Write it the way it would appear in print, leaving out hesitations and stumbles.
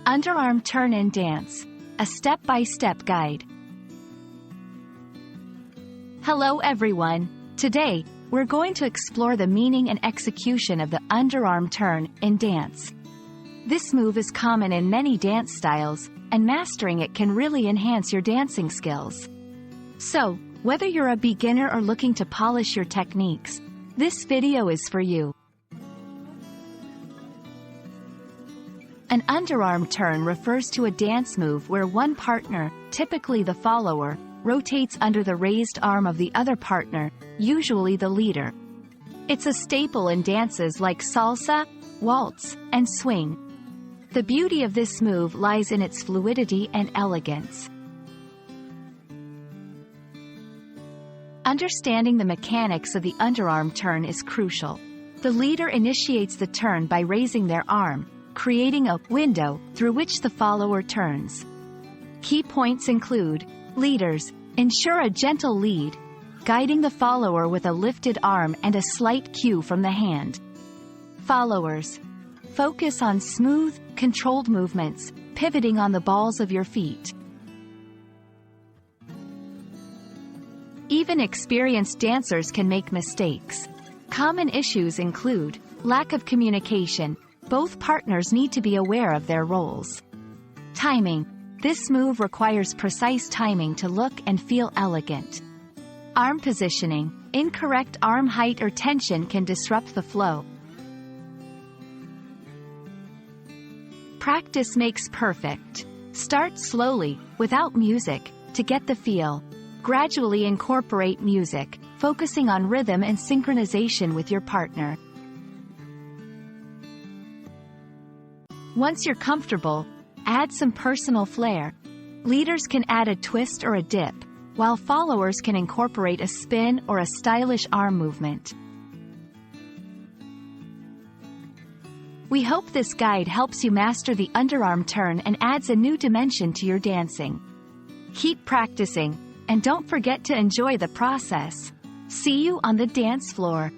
Underarm Turn and Dance, a step-by-step guide. Hello everyone. Today, we're going to explore the meaning and execution of the underarm turn in dance. This move is common in many dance styles, and mastering it can really enhance your dancing skills. So, whether you're a beginner or looking to polish your techniques, this video is for you. An underarm turn refers to a dance move where one partner, typically the follower, rotates under the raised arm of the other partner, usually the leader. It's a staple in dances like salsa, waltz, and swing. The beauty of this move lies in its fluidity and elegance. Understanding the mechanics of the underarm turn is crucial. The leader initiates the turn by raising their arm, creating a window through which the follower turns. Key points include: leaders, ensure a gentle lead, guiding the follower with a lifted arm and a slight cue from the hand. Followers, focus on smooth, controlled movements, pivoting on the balls of your feet. Even experienced dancers can make mistakes. Common issues include lack of communication. Both partners need to be aware of their roles. Timing. This move requires precise timing to look and feel elegant. Arm positioning. Incorrect arm height or tension can disrupt the flow. Practice makes perfect. Start slowly, without music, to get the feel. Gradually incorporate music, focusing on rhythm and synchronization with your partner. Once you're comfortable, add some personal flair. Leaders can add a twist or a dip, while followers can incorporate a spin or a stylish arm movement. We hope this guide helps you master the underarm turn and adds a new dimension to your dancing. Keep practicing, and don't forget to enjoy the process. See you on the dance floor.